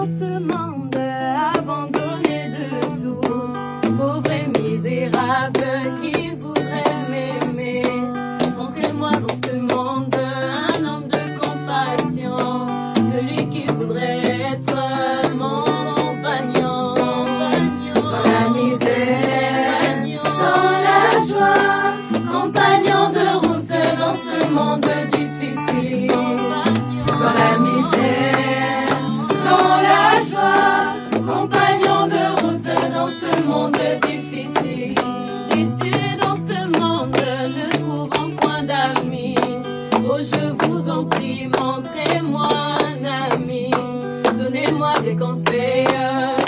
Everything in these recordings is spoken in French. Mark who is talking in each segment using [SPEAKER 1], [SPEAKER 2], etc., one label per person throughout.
[SPEAKER 1] ce monde abandonné de tous, pauvre et misérable qui voudrait m'aimer. Montrez-moi dans ce monde un homme de compassion, celui qui voudrait être mon compagnon. Dans la misère, dans la joie, compagnon de route dans ce monde difficile. Dans la misère, dans la joie, compagnon de route dans ce monde difficile. Ici dans ce monde, ne trouvant point d'amis. Oh, je vous en prie, montrez-moi un ami. Donnez-moi des conseils,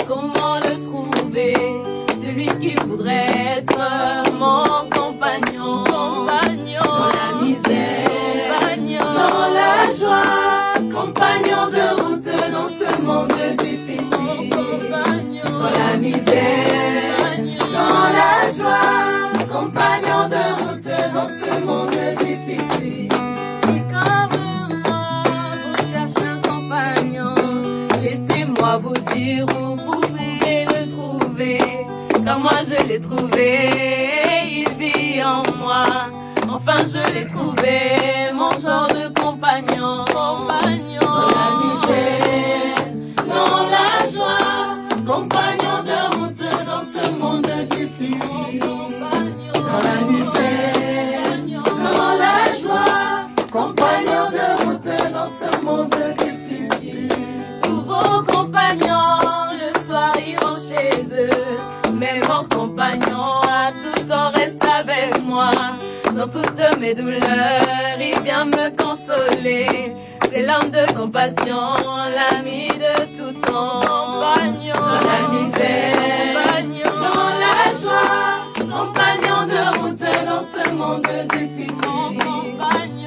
[SPEAKER 1] comment le trouver. Celui qui voudrait être mon compagnon. Dans la misère, dans la joie, compagnon de route dans ce monde difficile. Dans la misère, dans la joie, compagnon de route dans ce monde difficile. Si comme moi vous cherchez un compagnon, laissez-moi vous dire où vous pouvez le trouver. Comme moi je l'ai trouvé, il vit en moi. Enfin je l'ai trouvé, mon genre de compagnon. Dans la misère, dans la joie, compagnon de route dans ce monde difficile. Dans la misère, dans la joie, compagnon de route dans ce monde difficile. Tous vos compagnons le soir iront chez eux, mais mon compagnon à tout temps reste avec moi. Dans toutes mes douleurs, il vient me consoler. C'est l'homme de compassion, l'ami de tout temps. Dans la misère, dans la joie, compagnon de route dans ce monde difficile.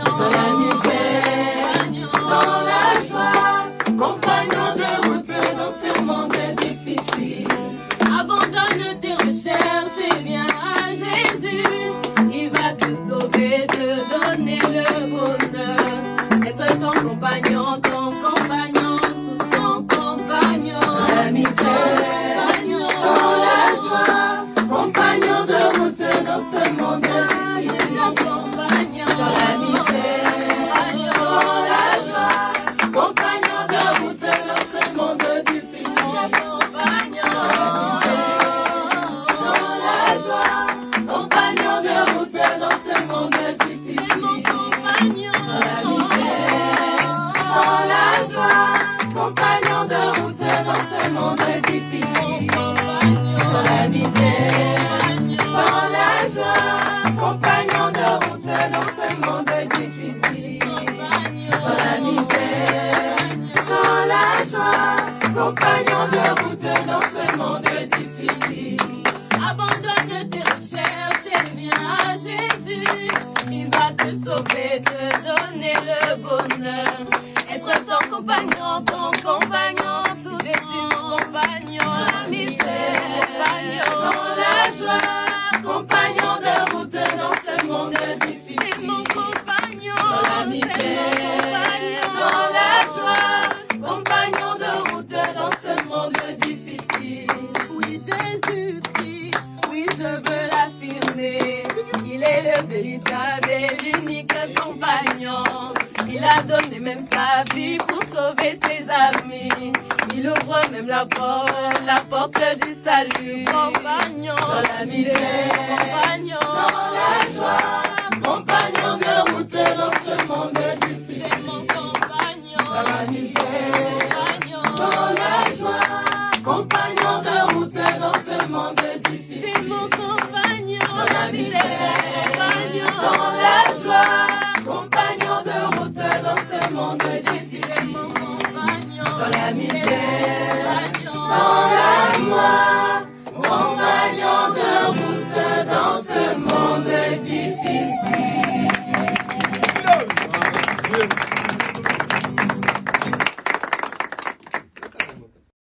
[SPEAKER 1] Dans la misère, dans la joie, compagnon de route dans ce monde difficile. Abandonne tes recherches et viens à Jésus. Il va te sauver, te donner le bonheur. Être ton compagnon, tout ton compagnon. Dans la misère, dans la joie, compagnon de route dans ce monde difficile. Dans la misère, dans la joie, compagnon de route dans ce monde difficile. Dans la misère, dans la joie, compagnon de route dans ce monde difficile. Dans la misère, dans la joie, compagnon de route dans ce monde difficile. Dans la misère, dans la joie, compagnon de route dans ce monde difficile. Dans la misère, dans la joie, compagnon de route dans ce monde difficile. Abandonne tes recherches et viens à Jésus. Il va te sauver, te donner le bonheur. Être ton compagnon, tout Jésus mon compagnon. Dans la misère, dans la joie, compagnon de route dans ce monde difficile. Mon compagnon. Dans la misère, dans la joie, compagnon de route dans ce monde difficile. Oui, Jésus-Christ, oui, je veux l'affirmer. Il est le véritable et l'unique compagnon. Il a donné même sa vie pour sauver ses amis. Il ouvre même la porte du salut. Compagnon, dans la misère, compagnon, dans la joie, compagnon de route dans ce monde difficile. Mon compagnon, dans la misère, dans la joie, compagnon de route dans ce monde difficile. Mon compagnon, dans la misère.